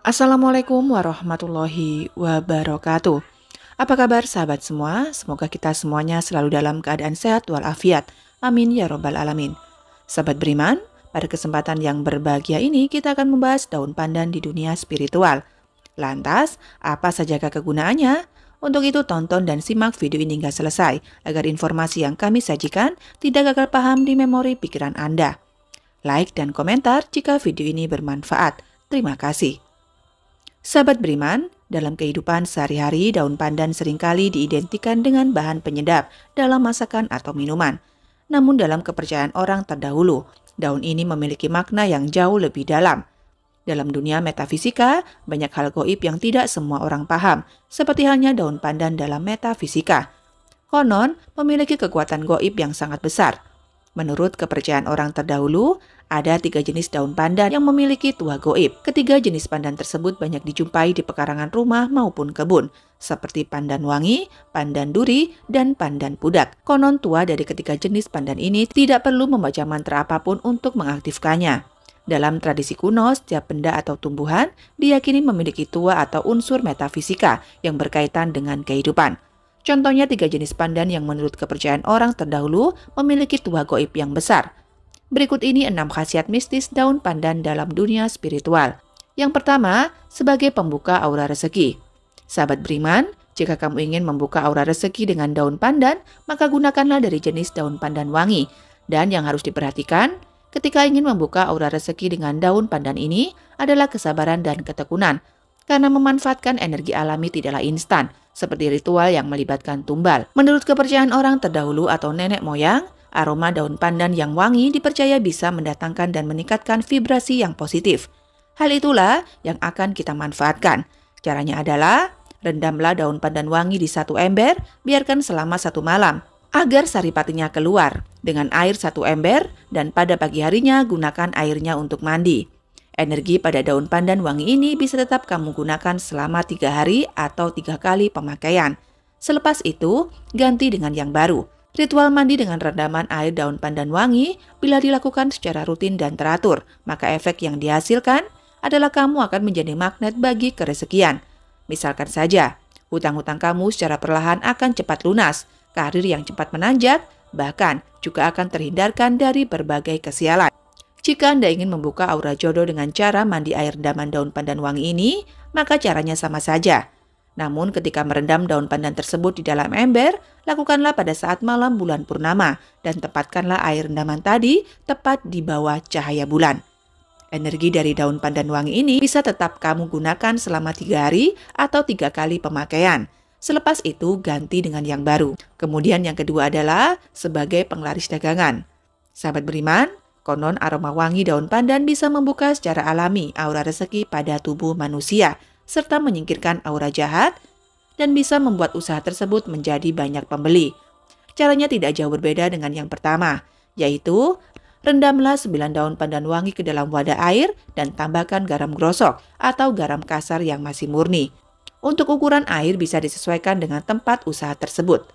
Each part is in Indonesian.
Assalamualaikum warahmatullahi wabarakatuh. Apa kabar sahabat semua? Semoga kita semuanya selalu dalam keadaan sehat walafiat. Amin ya robbal alamin. Sahabat beriman, pada kesempatan yang berbahagia ini kita akan membahas daun pandan di dunia spiritual. Lantas, apa sajakah kegunaannya? Untuk itu tonton dan simak video ini hingga selesai agar informasi yang kami sajikan tidak gagal paham di memori pikiran Anda. Like dan komentar jika video ini bermanfaat. Terima kasih. Sahabat beriman, dalam kehidupan sehari-hari daun pandan seringkali diidentikan dengan bahan penyedap dalam masakan atau minuman. Namun dalam kepercayaan orang terdahulu, daun ini memiliki makna yang jauh lebih dalam. Dalam dunia metafisika, banyak hal gaib yang tidak semua orang paham, seperti halnya daun pandan dalam metafisika. Konon memiliki kekuatan gaib yang sangat besar. Menurut kepercayaan orang terdahulu, ada 3 jenis daun pandan yang memiliki tuah gaib. Ketiga jenis pandan tersebut banyak dijumpai di pekarangan rumah maupun kebun, seperti pandan wangi, pandan duri, dan pandan pudak. Konon tuah dari ketiga jenis pandan ini tidak perlu membaca mantra apapun untuk mengaktifkannya. Dalam tradisi kuno, setiap benda atau tumbuhan diyakini memiliki tuah atau unsur metafisika yang berkaitan dengan kehidupan. Contohnya 3 jenis pandan yang menurut kepercayaan orang terdahulu memiliki tuah gaib yang besar. Berikut ini 6 khasiat mistis daun pandan dalam dunia spiritual. Yang pertama, sebagai pembuka aura rezeki. Sahabat beriman, jika kamu ingin membuka aura rezeki dengan daun pandan, maka gunakanlah dari jenis daun pandan wangi. Dan yang harus diperhatikan, ketika ingin membuka aura rezeki dengan daun pandan ini adalah kesabaran dan ketekunan. Karena memanfaatkan energi alami tidaklah instan, seperti ritual yang melibatkan tumbal. Menurut kepercayaan orang terdahulu atau nenek moyang, aroma daun pandan yang wangi dipercaya bisa mendatangkan dan meningkatkan vibrasi yang positif. Hal itulah yang akan kita manfaatkan. Caranya adalah, rendamlah daun pandan wangi di 1 ember, biarkan selama 1 malam, agar saripatinya keluar dengan air 1 ember, dan pada pagi harinya gunakan airnya untuk mandi. Energi pada daun pandan wangi ini bisa tetap kamu gunakan selama 3 hari atau 3 kali pemakaian. Selepas itu, ganti dengan yang baru. Ritual mandi dengan rendaman air daun pandan wangi bila dilakukan secara rutin dan teratur, maka efek yang dihasilkan adalah kamu akan menjadi magnet bagi kerezekian. Misalkan saja, hutang-hutang kamu secara perlahan akan cepat lunas, karir yang cepat menanjak, bahkan juga akan terhindarkan dari berbagai kesialan. Jika Anda ingin membuka aura jodoh dengan cara mandi air rendaman daun pandan wangi ini, maka caranya sama saja. Namun ketika merendam daun pandan tersebut di dalam ember, lakukanlah pada saat malam bulan purnama dan tempatkanlah air rendaman tadi tepat di bawah cahaya bulan. Energi dari daun pandan wangi ini bisa tetap kamu gunakan selama 3 hari atau 3 kali pemakaian. Selepas itu ganti dengan yang baru. Kemudian yang kedua adalah sebagai penglaris dagangan. Sahabat beriman, konon aroma wangi daun pandan bisa membuka secara alami aura rezeki pada tubuh manusia, serta menyingkirkan aura jahat, dan bisa membuat usaha tersebut menjadi banyak pembeli. Caranya tidak jauh berbeda dengan yang pertama, yaitu rendamlah 9 daun pandan wangi ke dalam wadah air dan tambahkan garam grosok atau garam kasar yang masih murni. Untuk ukuran air bisa disesuaikan dengan tempat usaha tersebut.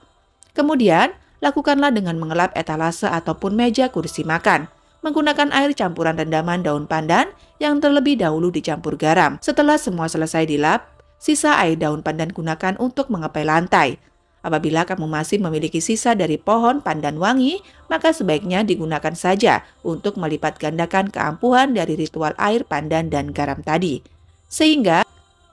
Kemudian, lakukanlah dengan mengelap etalase ataupun meja kursi makan. Menggunakan air campuran rendaman daun pandan yang terlebih dahulu dicampur garam. Setelah semua selesai dilap, sisa air daun pandan gunakan untuk mengapai lantai. Apabila kamu masih memiliki sisa dari pohon pandan wangi, maka sebaiknya digunakan saja untuk melipat gandakan keampuhan dari ritual air pandan dan garam tadi. Sehingga,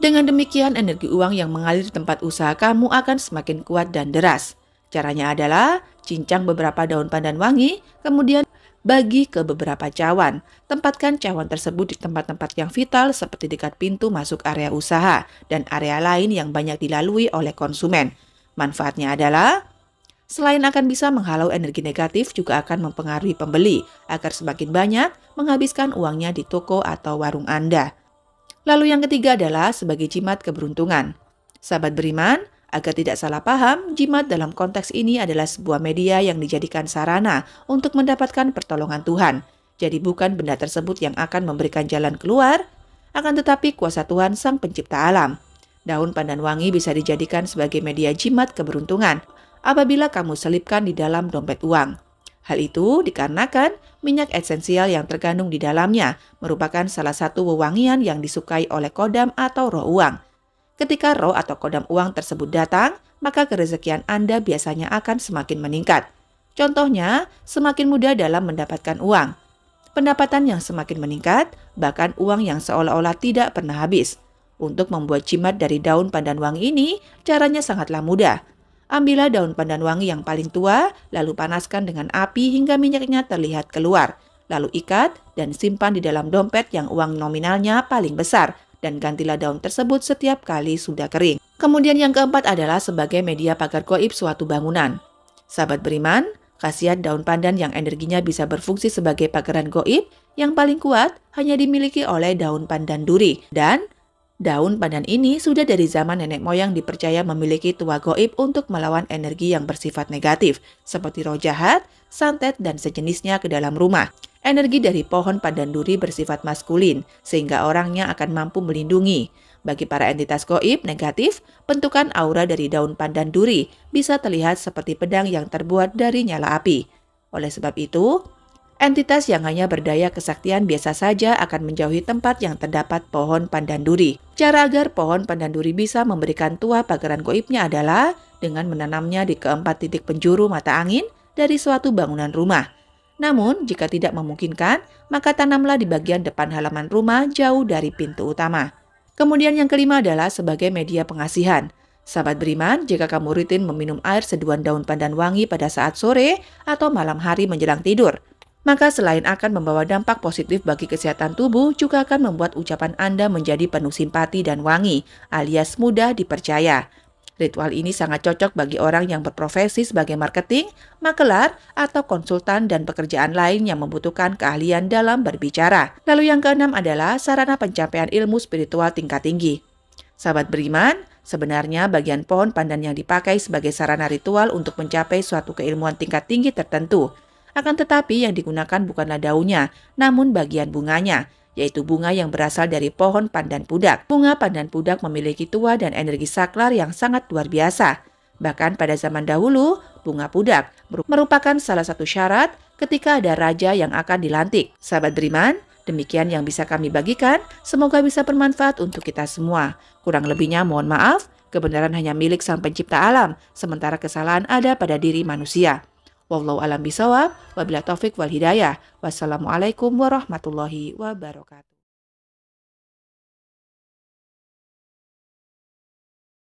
dengan demikian energi uang yang mengalir di tempat usaha kamu akan semakin kuat dan deras. Caranya adalah, cincang beberapa daun pandan wangi, kemudian bagi ke beberapa cawan. Tempatkan cawan tersebut di tempat-tempat yang vital seperti dekat pintu masuk area usaha dan area lain yang banyak dilalui oleh konsumen. Manfaatnya adalah, selain akan bisa menghalau energi negatif, juga akan mempengaruhi pembeli agar semakin banyak menghabiskan uangnya di toko atau warung Anda. Lalu yang ketiga adalah sebagai jimat keberuntungan. Sahabat beriman, agar tidak salah paham, jimat dalam konteks ini adalah sebuah media yang dijadikan sarana untuk mendapatkan pertolongan Tuhan. Jadi bukan benda tersebut yang akan memberikan jalan keluar, akan tetapi kuasa Tuhan Sang Pencipta alam. Daun pandan wangi bisa dijadikan sebagai media jimat keberuntungan apabila kamu selipkan di dalam dompet uang. Hal itu dikarenakan minyak esensial yang terkandung di dalamnya merupakan salah satu wewangian yang disukai oleh kodam atau roh uang. Ketika roh atau kodam uang tersebut datang, maka kerezekian Anda biasanya akan semakin meningkat. Contohnya, semakin mudah dalam mendapatkan uang. Pendapatan yang semakin meningkat, bahkan uang yang seolah-olah tidak pernah habis. Untuk membuat jimat dari daun pandan wangi ini, caranya sangatlah mudah. Ambillah daun pandan wangi yang paling tua, lalu panaskan dengan api hingga minyaknya terlihat keluar. Lalu ikat dan simpan di dalam dompet yang uang nominalnya paling besar, dan gantilah daun tersebut setiap kali sudah kering. Kemudian yang keempat adalah sebagai media pagar gaib suatu bangunan. Sahabat beriman, khasiat daun pandan yang energinya bisa berfungsi sebagai pagaran gaib yang paling kuat hanya dimiliki oleh daun pandan duri. Dan daun pandan ini sudah dari zaman nenek moyang dipercaya memiliki tuah gaib untuk melawan energi yang bersifat negatif, seperti roh jahat, santet, dan sejenisnya ke dalam rumah. Energi dari pohon pandan duri bersifat maskulin, sehingga orangnya akan mampu melindungi. Bagi para entitas gaib negatif, bentukan aura dari daun pandan duri bisa terlihat seperti pedang yang terbuat dari nyala api. Oleh sebab itu, entitas yang hanya berdaya kesaktian biasa saja akan menjauhi tempat yang terdapat pohon pandan duri. Cara agar pohon pandan duri bisa memberikan tuah pagaran gaibnya adalah dengan menanamnya di keempat titik penjuru mata angin dari suatu bangunan rumah. Namun, jika tidak memungkinkan, maka tanamlah di bagian depan halaman rumah jauh dari pintu utama. Kemudian yang kelima adalah sebagai media pengasihan. Sahabat beriman, jika kamu rutin meminum air seduhan daun pandan wangi pada saat sore atau malam hari menjelang tidur, maka selain akan membawa dampak positif bagi kesehatan tubuh, juga akan membuat ucapan Anda menjadi penuh simpati dan wangi, alias mudah dipercaya. Ritual ini sangat cocok bagi orang yang berprofesi sebagai marketing, makelar, atau konsultan dan pekerjaan lain yang membutuhkan keahlian dalam berbicara. Lalu yang keenam adalah sarana pencapaian ilmu spiritual tingkat tinggi. Sahabat beriman, sebenarnya bagian pohon pandan yang dipakai sebagai sarana ritual untuk mencapai suatu keilmuan tingkat tinggi tertentu. Akan tetapi yang digunakan bukanlah daunnya, namun bagian bunganya, yaitu bunga yang berasal dari pohon pandan pudak. Bunga pandan pudak memiliki tuah dan energi saklar yang sangat luar biasa. Bahkan pada zaman dahulu, bunga pudak merupakan salah satu syarat ketika ada raja yang akan dilantik. Sahabat beriman, demikian yang bisa kami bagikan, semoga bisa bermanfaat untuk kita semua. Kurang lebihnya mohon maaf, kebenaran hanya milik Sang Pencipta alam, sementara kesalahan ada pada diri manusia. Wallahu a'lam bishawab, wabillahi taufik wal hidayah. Wassalamualaikum warahmatullahi wabarakatuh.